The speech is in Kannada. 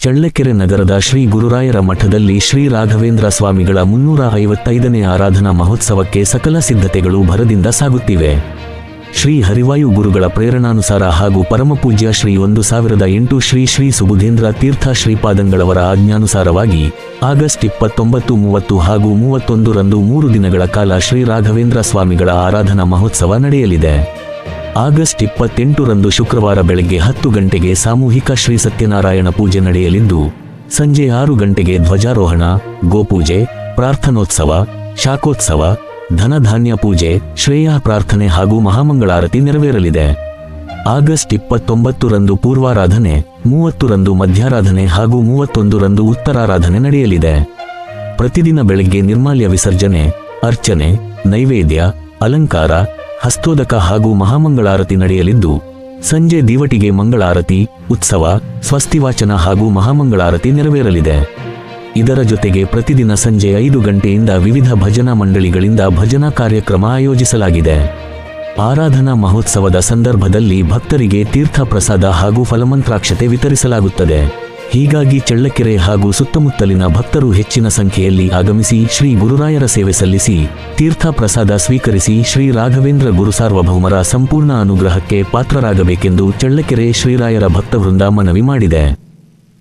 ಚಳ್ಳಕೆರೆ ನಗರದ ಶ್ರೀ ಗುರುರಾಯರ ಮಠದಲ್ಲಿ ಶ್ರೀ ರಾಘವೇಂದ್ರ ಸ್ವಾಮಿಗಳ 355ನೇ ಆರಾಧನಾ ಮಹೋತ್ಸವಕ್ಕೆ ಸಕಲ ಸಿದ್ಧತೆಗಳು ಭರದಿಂದ ಸಾಗುತ್ತಿವೆ. ಶ್ರೀ ಹರಿವಾಯು ಗುರುಗಳ ಪ್ರೇರಣಾನುಸಾರ ಹಾಗೂ ಪರಮಪೂಜ್ಯ ಶ್ರೀ 1008 ಶ್ರೀ ಶ್ರೀ ಸುಬುಧೇಂದ್ರ ತೀರ್ಥ ಶ್ರೀಪಾದಂಗಳವರ ಆಜ್ಞಾನುಸಾರವಾಗಿ ಆಗಸ್ಟ್ 29, 30 ಹಾಗೂ 31 ರಂದು 3 ದಿನಗಳ ಕಾಲ ಶ್ರೀ ರಾಘವೇಂದ್ರ ಸ್ವಾಮಿಗಳ ಆರಾಧನಾ ಮಹೋತ್ಸವ ನಡೆಯಲಿದೆ. ಆಗಸ್ಟ್ 28 ರಂದು ಶುಕ್ರವಾರ ಬೆಳಗ್ಗೆ 10 ಗಂಟೆಗೆ ಸಾಮೂಹಿಕ ಶ್ರೀ ಸತ್ಯನಾರಾಯಣ ಪೂಜೆ ನಡೆಯಲಿದ್ದು, ಸಂಜೆ 6 ಗಂಟೆಗೆ ಧ್ವಜಾರೋಹಣ, ಗೋಪೂಜೆ, ಪ್ರಾರ್ಥನೋತ್ಸವ, ಶಾಖೋತ್ಸವ, ಧನಧಾನ್ಯ ಪೂಜೆ, ಶ್ರೇಯ ಪ್ರಾರ್ಥನೆ ಹಾಗೂ ಮಹಾಮಂಗಳಾರತಿ ನೆರವೇರಲಿದೆ. ಆಗಸ್ಟ್ 29 ರಂದು ಪೂರ್ವಾರಾಧನೆ, 30 ರಂದು ಮಧ್ಯಾರಾಧನೆ ಹಾಗೂ 31 ರಂದು ಉತ್ತರಾರಾಧನೆ ನಡೆಯಲಿದೆ. ಪ್ರತಿದಿನ ಬೆಳಗ್ಗೆ ನಿರ್ಮಾಲ್ಯ ವಿಸರ್ಜನೆ, ಅರ್ಚನೆ, ನೈವೇದ್ಯ, ಅಲಂಕಾರ, ಹಸ್ತೋದಕ ಹಾಗೂ ಮಹಾಮಂಗಳಾರತಿ ನಡೆಯಲಿದ್ದು, ಸಂಜೆ ದೀವಟಿಗೆ ಮಂಗಳಾರತಿ, ಉತ್ಸವ, ಸ್ವಸ್ತಿವಾಚನ ಹಾಗೂ ಮಹಾಮಂಗಳಾರತಿ ನೆರವೇರಲಿದೆ. ಇದರ ಜೊತೆಗೆ ಪ್ರತಿದಿನ ಸಂಜೆ 5 ಗಂಟೆಯಿಂದ ವಿವಿಧ ಭಜನಾ ಮಂಡಳಿಗಳಿಂದ ಭಜನಾ ಕಾರ್ಯಕ್ರಮ ಆಯೋಜಿಸಲಾಗಿದೆ. ಆರಾಧನಾ ಮಹೋತ್ಸವದ ಸಂದರ್ಭದಲ್ಲಿ ಭಕ್ತರಿಗೆ ತೀರ್ಥ ಪ್ರಸಾದ ಹಾಗೂ ಫಲಮಂತ್ರಾಕ್ಷತೆ ವಿತರಿಸಲಾಗುತ್ತದೆ. ಹೀಗಾಗಿ ಚಳ್ಳಕೆರೆ ಹಾಗೂ ಸುತ್ತಮುತ್ತಲಿನ ಭಕ್ತರು ಹೆಚ್ಚಿನ ಸಂಖ್ಯೆಯಲ್ಲಿ ಆಗಮಿಸಿ ಶ್ರೀ ಗುರುರಾಯರ ಸೇವೆ ಸಲ್ಲಿಸಿ ತೀರ್ಥ ಪ್ರಸಾದ ಸ್ವೀಕರಿಸಿ ಶ್ರೀ ರಾಘವೇಂದ್ರ ಗುರುಸಾರ್ವಭೌಮರ ಸಂಪೂರ್ಣ ಅನುಗ್ರಹಕ್ಕೆ ಪಾತ್ರರಾಗಬೇಕೆಂದು ಚಳ್ಳಕೆರೆ ಶ್ರೀರಾಯರ ಭಕ್ತವೃಂದ ಮನವಿ ಮಾಡಿದೆ.